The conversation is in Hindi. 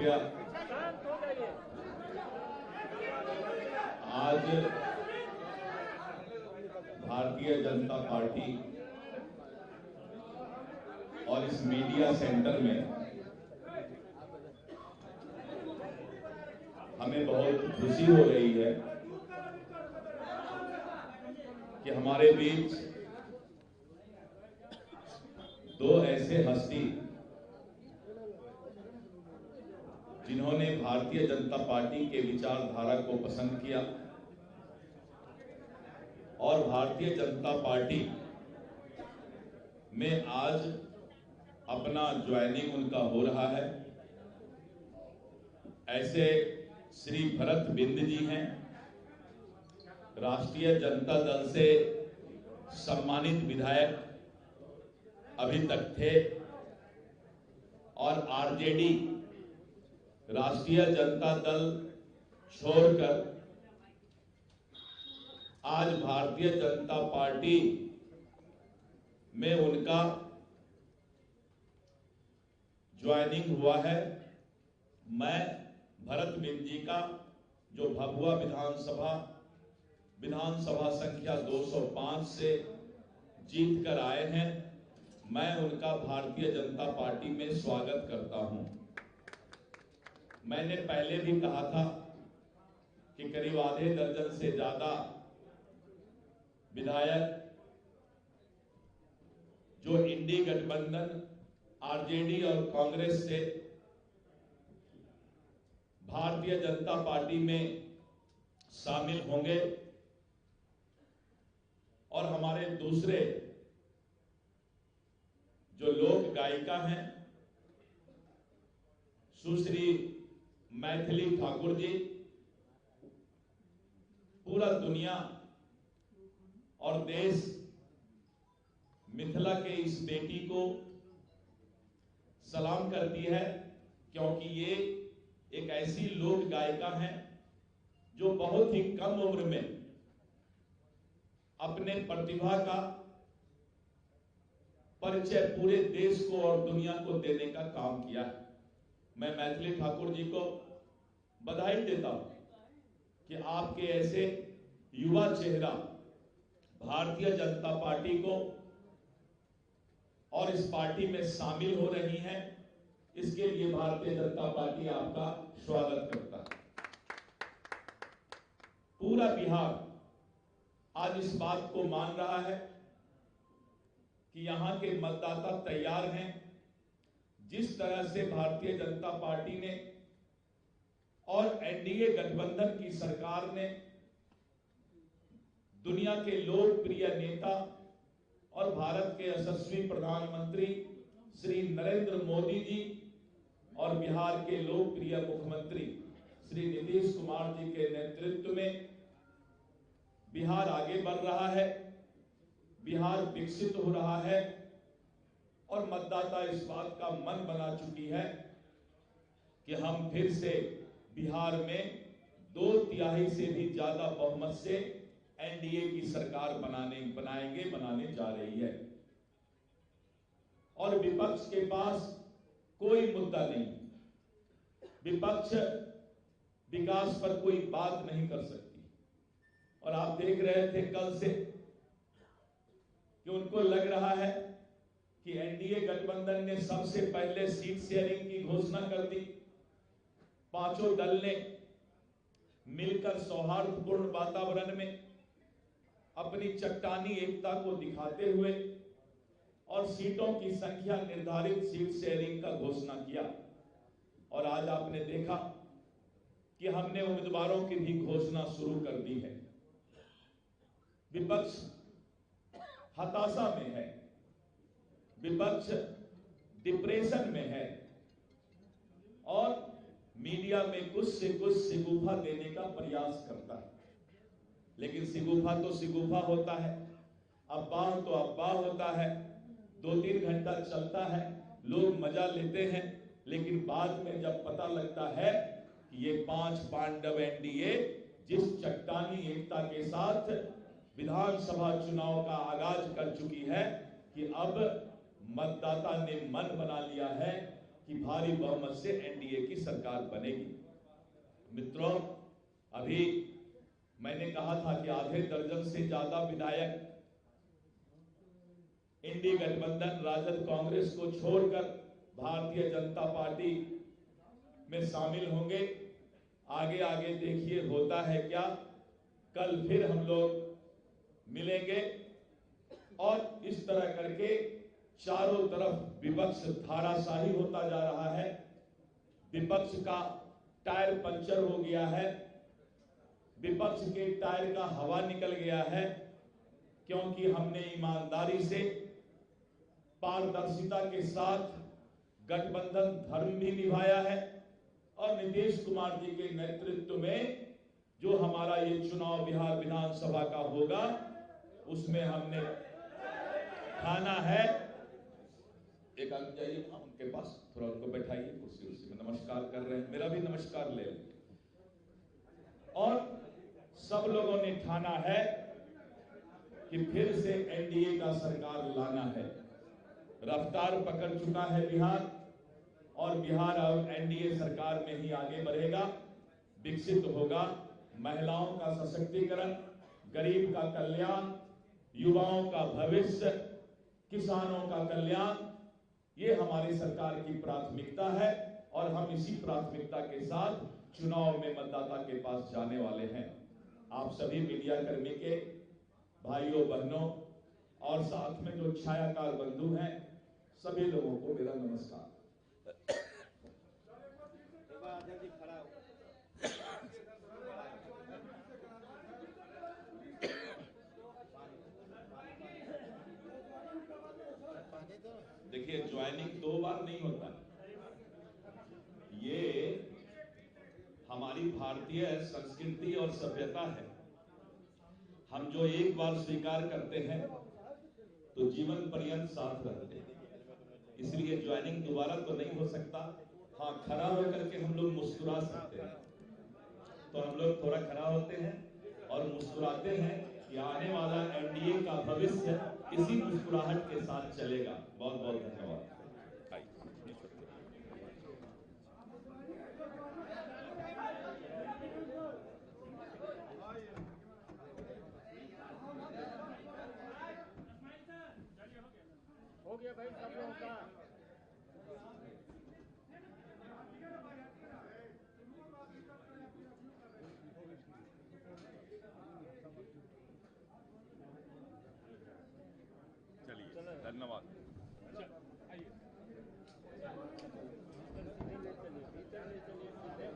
कृपया आज भारतीय जनता पार्टी और इस मीडिया सेंटर में हमें बहुत खुशी हो रही है कि हमारे बीच दो ऐसे हस्ती जिन्होंने भारतीय जनता पार्टी के विचारधारा को पसंद किया और भारतीय जनता पार्टी में आज अपना ज्वाइनिंग उनका हो रहा है। ऐसे श्री भरत बिंद जी हैं, राष्ट्रीय जनता दल से सम्मानित विधायक अभी तक थे और आरजेडी राष्ट्रीय जनता दल छोड़कर आज भारतीय जनता पार्टी में उनका ज्वाइनिंग हुआ है। मैं भरत बिंद जी का जो भभुआ विधानसभा संख्या 205 से जीत कर आए हैं, मैं उनका भारतीय जनता पार्टी में स्वागत करता हूं। मैंने पहले भी कहा था कि करीब आधे दर्जन से ज्यादा विधायक जो इंडी गठबंधन आरजेडी और कांग्रेस से भारतीय जनता पार्टी में शामिल होंगे और हमारे दूसरे जो लोक गायिका हैं सुश्री मैथिली ठाकुर जी, पूरा दुनिया और देश मिथिला के इस बेटी को सलाम करती है, क्योंकि ये एक ऐसी लोक गायिका हैं जो बहुत ही कम उम्र में अपने प्रतिभा का परिचय पूरे देश को और दुनिया को देने का काम किया है। मैं मैथिली ठाकुर जी को बधाई देता हूं कि आपके ऐसे युवा चेहरा भारतीय जनता पार्टी को और इस पार्टी में शामिल हो रही हैं। इसके लिए भारतीय जनता पार्टी आपका स्वागत करता है। पूरा बिहार आज इस बात को मान रहा है कि यहां के मतदाता तैयार हैं। जिस तरह से भारतीय जनता पार्टी ने और एनडीए गठबंधन की सरकार ने दुनिया के लोकप्रिय नेता और भारत के यशस्वी प्रधानमंत्री श्री नरेंद्र मोदी जी और बिहार के लोकप्रिय मुख्यमंत्री श्री नीतीश कुमार जी के नेतृत्व में बिहार आगे बढ़ रहा है, बिहार विकसित हो रहा है और मतदाता इस बात का मन बना चुकी है कि हम फिर से बिहार में 2/3 से भी ज्यादा बहुमत से एनडीए की सरकार बनाने जा रही है। और विपक्ष के पास कोई मुद्दा नहीं, विपक्ष विकास पर कोई बात नहीं कर सकती। और आप देख रहे थे कल से कि उनको लग रहा है कि एनडीए गठबंधन ने सबसे पहले सीट शेयरिंग की घोषणा कर दी। पांचों दल ने मिलकर सौहार्दपूर्ण वातावरण में अपनी चट्टानी एकता को दिखाते हुए और सीटों की संख्या निर्धारित सीट शेयरिंग का घोषणा किया। और आज आपने देखा कि हमने उम्मीदवारों की भी घोषणा शुरू कर दी है। विपक्ष हताशा में है, विपक्ष डिप्रेशन में है और मीडिया में कुछ से कुछ शिगुफा देने का प्रयास करता है। लेकिन शिगुफा तो शिगुफा होता है, अफवाह तो अफवाह होता है, 2-3 घंटा चलता है, लोग मजा लेते हैं, लेकिन बाद में जब पता लगता है कि ये 5 पांडव एनडीए जिस चट्टानी एकता के साथ विधानसभा चुनाव का आगाज कर चुकी है कि अब मतदाता ने मन बना लिया है कि भारी बहुमत से एनडीए की सरकार बनेगी। मित्रों, अभी मैंने कहा था कि आधे दर्जन से ज्यादा विधायक इंडी गठबंधन राजद कांग्रेस को छोड़कर भारतीय जनता पार्टी में शामिल होंगे। आगे आगे देखिए होता है क्या। कल फिर हम लोग मिलेंगे और इस तरह करके चारों तरफ विपक्ष धाराशाही होता जा रहा है। विपक्ष का टायर पंचर हो गया है, विपक्ष के टायर का हवा निकल गया है, क्योंकि हमने ईमानदारी से पारदर्शिता के साथ गठबंधन धर्म भी निभाया है और नीतीश कुमार जी के नेतृत्व में जो हमारा ये चुनाव बिहार विधानसभा का होगा उसमें हमने ठाना है। एक आदमी जाइए उनके पास, थोड़ा उनको बैठाइए कुर्सी में, नमस्कार कर रहे हैं, मेरा भी नमस्कार ले लें। और सब लोगों ने ठाना है कि फिर से एनडीए का सरकार लाना है। रफ्तार पकड़ चुका है बिहार और बिहार अब एनडीए सरकार में ही आगे बढ़ेगा, विकसित होगा। महिलाओं का सशक्तिकरण, गरीब का कल्याण, युवाओं का भविष्य, किसानों का कल्याण, ये हमारी सरकार की प्राथमिकता है और हम इसी प्राथमिकता के साथ चुनाव में मतदाता के पास जाने वाले हैं। आप सभी मीडिया कर्मी के भाइयों बहनों और साथ में जो छायाकार बंधु हैं, सभी लोगों को मेरा नमस्कार। देखिए, ज्वाइनिंग 2 बार नहीं होता, ये हमारी भारतीय संस्कृति और सभ्यता है। हम जो एक बार स्वीकार करते हैं तो जीवन पर्यंत साथ रहते हैं, इसलिए ज्वाइनिंग दोबारा तो नहीं हो सकता। हाँ, खड़ा होकर के हम लोग मुस्कुरा सकते हैं, तो हम लोग थोड़ा खड़ा होते हैं और मुस्कुराते हैं कि आने वाला एनडीए का भविष्य इसी मुस्कुराहट के साथ चलेगा। बहुत बहुत धन्यवाद। हो गया भाई सब लोगों का। चलिए, धन्यवाद।